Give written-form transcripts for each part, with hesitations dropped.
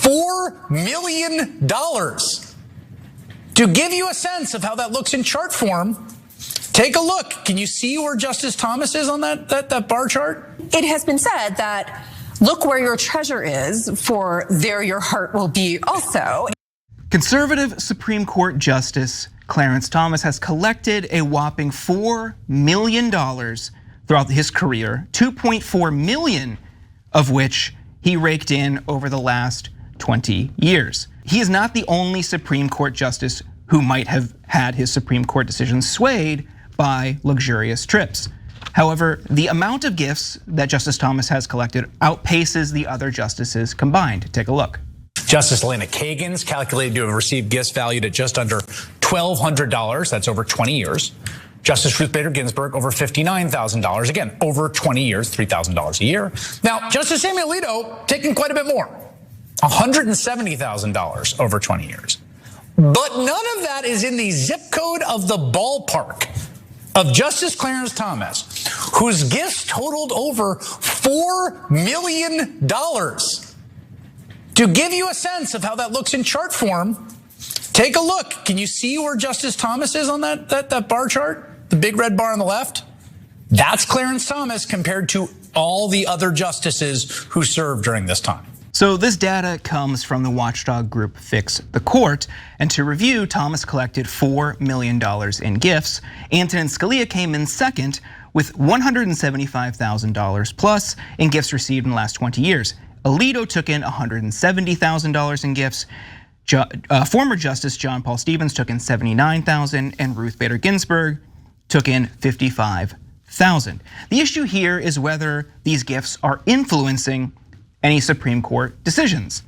$4 million. To give you a sense of how that looks in chart form, take a look. Can you see where Justice Thomas is on that bar chart? It has been said that look where your treasure is, for there your heart will be also. Conservative Supreme Court Justice Clarence Thomas has collected a whopping $4 million throughout his career, 2.4 million of which he raked in over the last 20 years. He is not the only Supreme Court justice who might have had his Supreme Court decisions swayed by luxurious trips. However, the amount of gifts that Justice Thomas has collected outpaces the other justices combined. Take a look. Justice Elena Kagan's calculated to have received gifts valued at just under $1,200. That's over 20 years. Justice Ruth Bader Ginsburg over $59,000. Again, over 20 years, $3,000 a year. Now, Justice Samuel Alito taking quite a bit more, $170,000 over 20 years. But none of that is in the zip code of the ballpark of Justice Clarence Thomas, whose gifts totaled over $4 million. To give you a sense of how that looks in chart form, take a look. Can you see where Justice Thomas is on that bar chart? The big red bar on the left? That's Clarence Thomas compared to all the other justices who served during this time. So this data comes from the watchdog group Fix the Court. And to review, Thomas collected $4 million in gifts. Antonin Scalia came in second with $175,000 plus in gifts received in the last 20 years. Alito took in $170,000 in gifts. Former Justice John Paul Stevens took in $79,000, and Ruth Bader Ginsburg took in $55,000. The issue here is whether these gifts are influencing any Supreme Court decisions.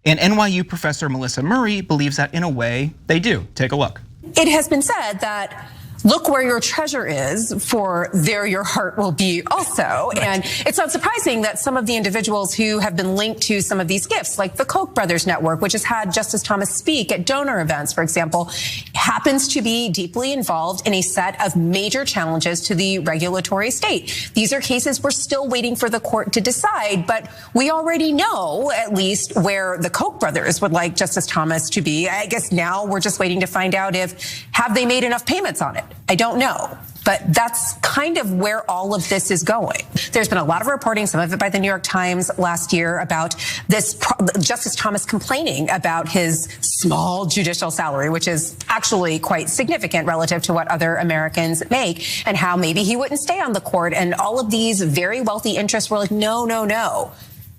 And NYU professor Melissa Murray believes that in a way they do. Take a look. It has been said that look where your treasure is, for there your heart will be also. Right. And it's not surprising that some of the individuals who have been linked to some of these gifts, like the Koch brothers network, which has had Justice Thomas speak at donor events, for example, happens to be deeply involved in a set of major challenges to the regulatory state. These are cases we're still waiting for the court to decide, but we already know at least where the Koch brothers would like Justice Thomas to be. I guess now we're just waiting to find out have they made enough payments on it? I don't know, but that's kind of where all of this is going. There's been a lot of reporting, some of it by the New York Times last year, about this Justice Thomas complaining about his small judicial salary, which is actually quite significant relative to what other Americans make, and how maybe he wouldn't stay on the court. And all of these very wealthy interests were like, no, no, no.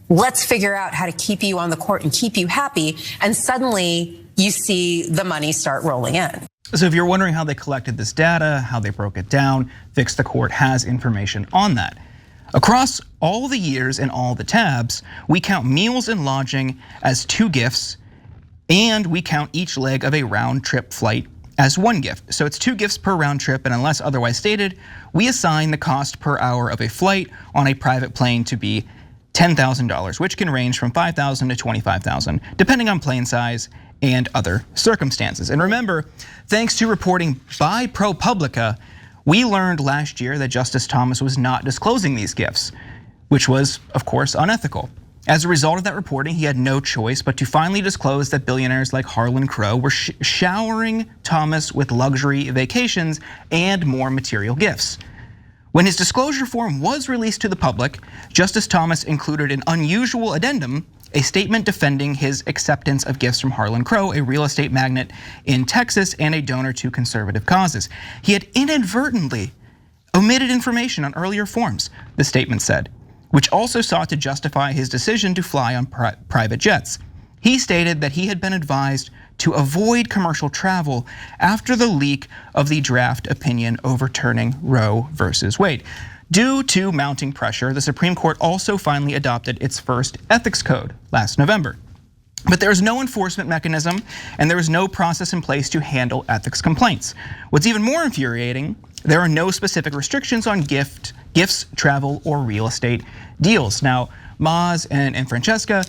Let's figure out how to keep you on the court and keep you happy. And suddenly you see the money start rolling in. So if you're wondering how they collected this data, how they broke it down, Fix the Court has information on that. Across all the years and all the tabs, we count meals and lodging as 2 gifts, and we count each leg of a round trip flight as 1 gift. So it's 2 gifts per round trip, and unless otherwise stated, we assign the cost per hour of a flight on a private plane to be $10,000, which can range from $5,000 to $25,000, depending on plane size and other circumstances. And remember, thanks to reporting by ProPublica, we learned last year that Justice Thomas was not disclosing these gifts, which was, of course, unethical. As a result of that reporting, he had no choice but to finally disclose that billionaires like Harlan Crow were showering Thomas with luxury vacations and more material gifts. When his disclosure form was released to the public, Justice Thomas included an unusual addendum, a statement defending his acceptance of gifts from Harlan Crow, a real estate magnate in Texas and a donor to conservative causes. He had inadvertently omitted information on earlier forms, the statement said, which also sought to justify his decision to fly on private jets. He stated that he had been advised to avoid commercial travel after the leak of the draft opinion overturning Roe versus Wade. Due to mounting pressure, the Supreme Court also finally adopted its first ethics code last November. But there is no enforcement mechanism and there is no process in place to handle ethics complaints. What's even more infuriating, there are no specific restrictions on gifts, travel, or real estate deals. Now, Maz and Francesca,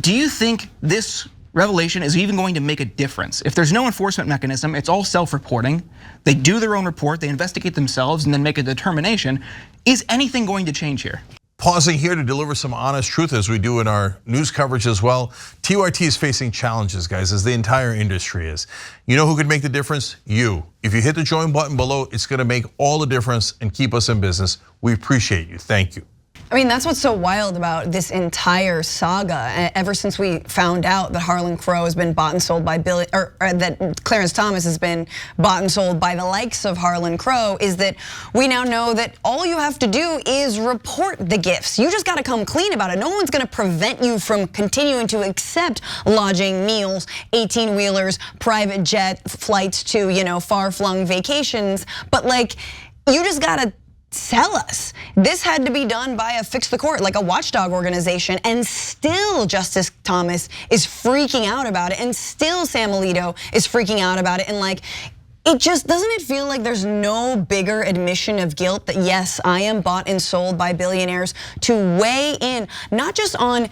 do you think this revelation is even going to make a difference? If there's no enforcement mechanism, it's all self-reporting. They do their own report, they investigate themselves and then make a determination. Is anything going to change here? pausing here to deliver some honest truth as we do in our news coverage as well. TYT is facing challenges, guys, as the entire industry is. You know who could make the difference? You. If you hit the join button below, it's gonna make all the difference and keep us in business. We appreciate you, thank you. I mean, that's what's so wild about this entire saga. Ever since we found out that Harlan Crow has been bought and sold by that Clarence Thomas has been bought and sold by the likes of Harlan Crow, is that we now know that all you have to do is report the gifts. You just gotta come clean about it. No one's gonna prevent you from continuing to accept lodging, meals, 18-wheelers, private jet flights to, far-flung vacations. But like, you just gotta tell us. This had to be done by a fix the court, like a watchdog organization, and still Justice Thomas is freaking out about it, and still Sam Alito is freaking out about it, and like, it just, doesn't it feel like there's no bigger admission of guilt that yes, I am bought and sold by billionaires to weigh in, not just on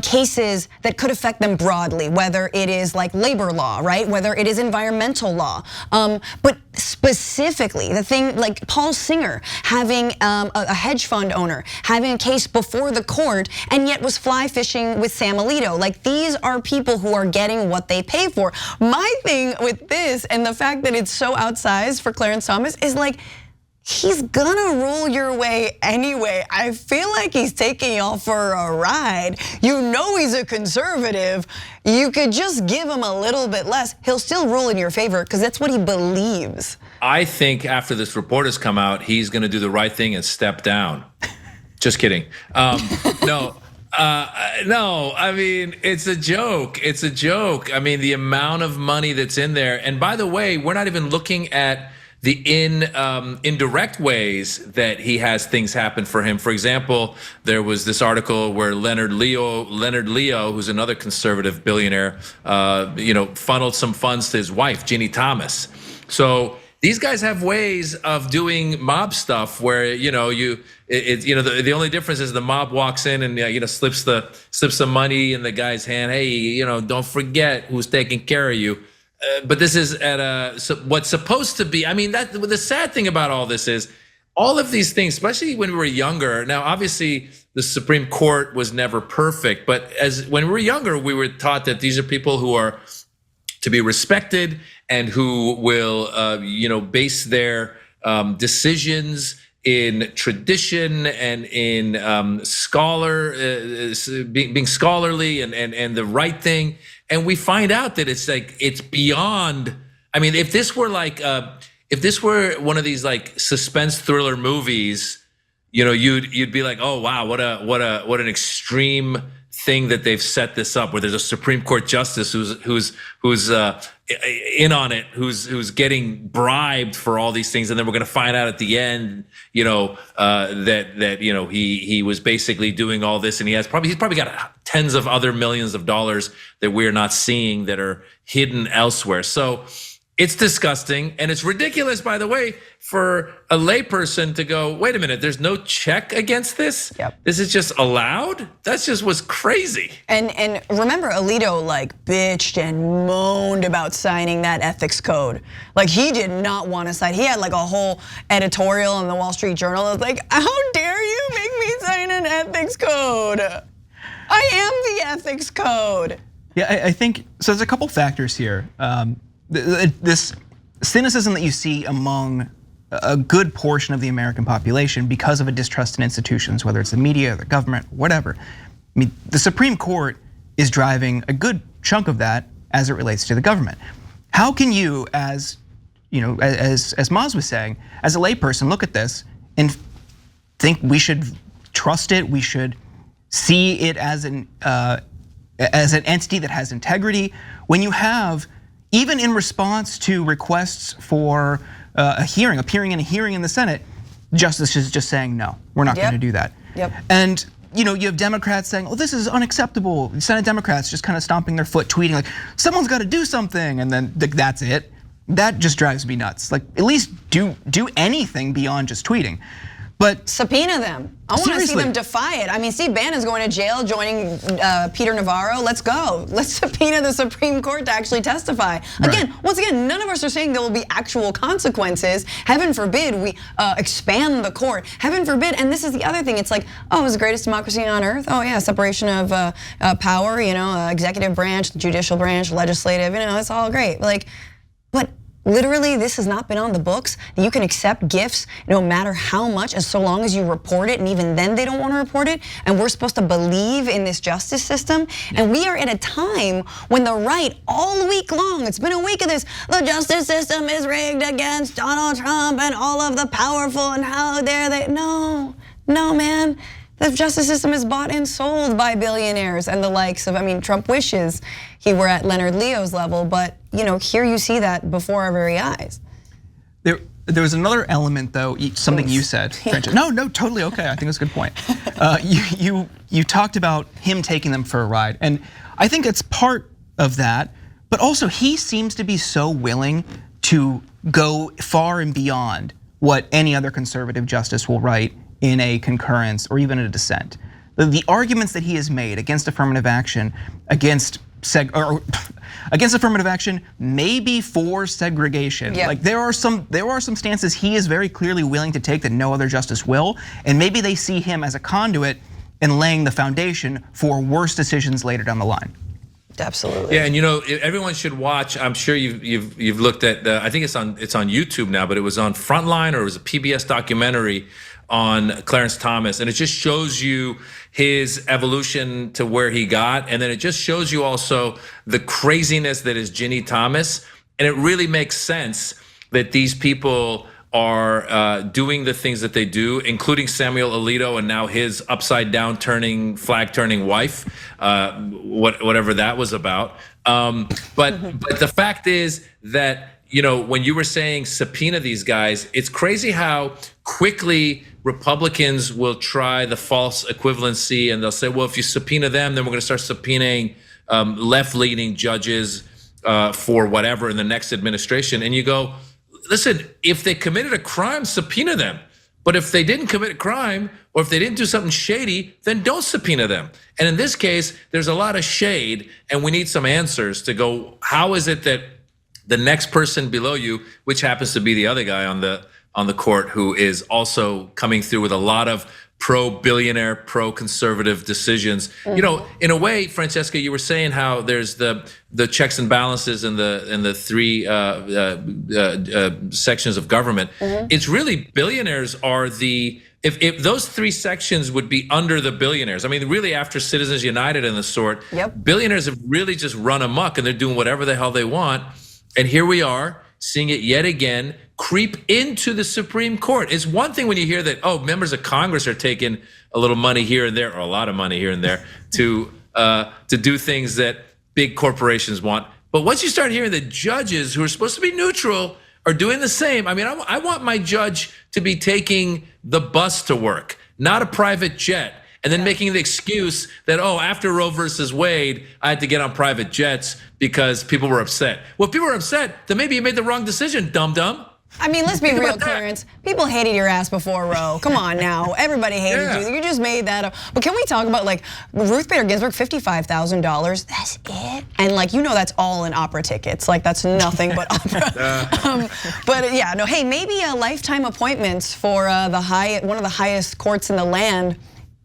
cases that could affect them broadly, whether it is like labor law, right? Whether it is environmental law, but specifically the thing like Paul Singer having a hedge fund owner, having a case before the court and yet was fly fishing with Sam Alito. Like, these are people who are getting what they pay for. My thing with this and the fact that it's so outsized for Clarence Thomas is like, he's gonna rule your way anyway. I feel like he's taking y'all for a ride. You know he's a conservative. You could just give him a little bit less. He'll still rule in your favor because that's what he believes. I think after this report has come out, he's gonna do the right thing and step down. Just kidding. No, I mean, it's a joke. It's a joke. I mean, the amount of money that's in there. And by the way, we're not even looking at the indirect ways that he has things happen for him. For example, there was this article where Leonard Leo, who's another conservative billionaire, funneled some funds to his wife, Ginny Thomas. So these guys have ways of doing mob stuff where the only difference is the mob walks in and slips the money in the guy's hand. Hey, don't forget who's taking care of you. But this is at what's supposed to be. I mean, the sad thing about all this is all of these things, especially when we were younger. Now, obviously, the Supreme Court was never perfect, but when we were younger, we were taught that these are people who are to be respected and who will, base their decisions in tradition and in being scholarly and the right thing. And we find out that it's beyond. I mean, if this were one of these like suspense thriller movies, you'd be like, oh wow, what an extreme thing that they've set this up, where there's a Supreme Court justice who's in on it, who's getting bribed for all these things, and then we're going to find out at the end, that he was basically doing all this, and he's probably got tens of other millions of dollars that we're not seeing that are hidden elsewhere. So it's disgusting, and it's ridiculous, by the way, for a layperson to go, wait a minute, there's no check against this? Yep. This is just allowed? That's just was crazy. And remember, Alito like bitched and moaned about signing that ethics code. Like, he did not want to sign. He had like a whole editorial in the Wall Street Journal that was like, how dare you make me sign an ethics code? I am the ethics code. Yeah, I think, so there's a couple factors here. This cynicism that you see among a good portion of the American population because of a distrust in institutions, whether it's the media, the government, whatever. I mean, the Supreme Court is driving a good chunk of that as it relates to the government. How can you, as Maz was saying, as a layperson, look at this and think we should trust it, we should see it as an entity that has integrity, when you have, even in response to requests for appearing in a hearing in the Senate, justice is just saying, no, we're not gonna do that. Yep. And you have Democrats saying, oh, this is unacceptable. Senate Democrats just kind of stomping their foot, tweeting like, someone's gotta do something, and then that's it. That just drives me nuts. Like, at least do anything beyond just tweeting. But subpoena them. I want to see them defy it. I mean, Steve Bannon's going to jail, joining Peter Navarro. Let's go. Let's subpoena the Supreme Court to actually testify. Again, once again, none of us are saying there will be actual consequences. Heaven forbid we expand the court. Heaven forbid. And this is the other thing. It's like, oh, it was the greatest democracy on earth. Oh yeah, separation of power. You know, executive branch, judicial branch, legislative. You know, it's all great. Like, but literally, this has not been on the books. You can accept gifts no matter how much, as so long as you report it, and even then they don't want to report it. And we're supposed to believe in this justice system. And we are at a time when the right, all week long, it's been a week of this, the justice system is rigged against Donald Trump and all of the powerful, and how dare they? No, man. The justice system is bought and sold by billionaires and the likes of, I mean, Trump wishes he were at Leonard Leo's level, but you know, here you see that before our very eyes. There was another element though, something you said, Frances. No, totally okay. I think it's a good point. You talked about him taking them for a ride, and I think it's part of that, but also he seems to be so willing to go far and beyond what any other conservative justice will write in a concurrence or even a dissent. The arguments that he has made against affirmative action, against affirmative action, maybe for segregation. Yep. Like there are some stances he is very clearly willing to take that no other justice will, and maybe they see him as a conduit in laying the foundation for worse decisions later down the line. Absolutely. Yeah, and you know, everyone should watch. I'm sure you've looked at. I think it's on YouTube now, but it was on Frontline, or it was a PBS documentary on Clarence Thomas, and it just shows you his evolution to where he got, and then it just shows you also the craziness that is Ginny Thomas, and it really makes sense that these people are doing the things that they do, including Samuel Alito and now his upside down flag turning wife, whatever that was about. But the fact is that, you know, when you were saying subpoena these guys, it's crazy how quickly Republicans will try the false equivalency, and they'll say, well, if you subpoena them, then we're going to start subpoenaing left-leaning judges for whatever in the next administration. And you go, listen, if they committed a crime, subpoena them. But if they didn't commit a crime, or if they didn't do something shady, then don't subpoena them. And in this case, there's a lot of shade, and we need some answers to go, how is it that the next person below you, which happens to be the other guy on the court, who is also coming through with a lot of pro-billionaire, pro-conservative decisions. You know, in a way, Francesca, you were saying how there's the checks and balances in the three sections of government. It's really billionaires are the, if those three sections would be under the billionaires. I mean, really after Citizens United and the sort, billionaires have really just run amok, and they're doing whatever the hell they want. And here we are seeing it yet again creep into the Supreme Court. It's one thing when you hear that, oh, members of Congress are taking a little money here and there, or a lot of money here and there, to do things that big corporations want. But once you start hearing that judges who are supposed to be neutral are doing the same, I mean, I want my judge to be taking the bus to work, not a private jet, and then making the excuse that, oh, after Roe versus Wade, I had to get on private jets because people were upset. Well, if people were upset, then maybe you made the wrong decision, dum-dum. I mean, let's be real, Clarence. People hated your ass before Roe. Come on now, everybody hated you. You just made that up. But can we talk about like Ruth Bader Ginsburg, $55,000? That's it. And like, you know, that's all in opera tickets. Like that's nothing but opera. But yeah, no. Hey, maybe lifetime appointments for one of the highest courts in the land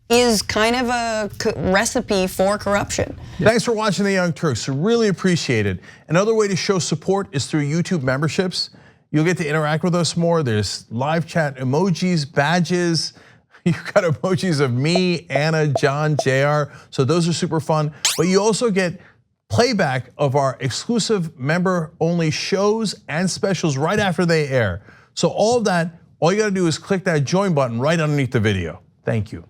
is kind of a recipe for corruption. Thanks for watching The Young Turks. Really appreciate it. Another way to show support is through YouTube memberships. You'll get to interact with us more. There's live chat emojis, badges. You've got emojis of me, Anna, John, JR. So those are super fun. But you also get playback of our exclusive member-only shows and specials right after they air. So all of that, all you gotta do is click that join button right underneath the video. Thank you.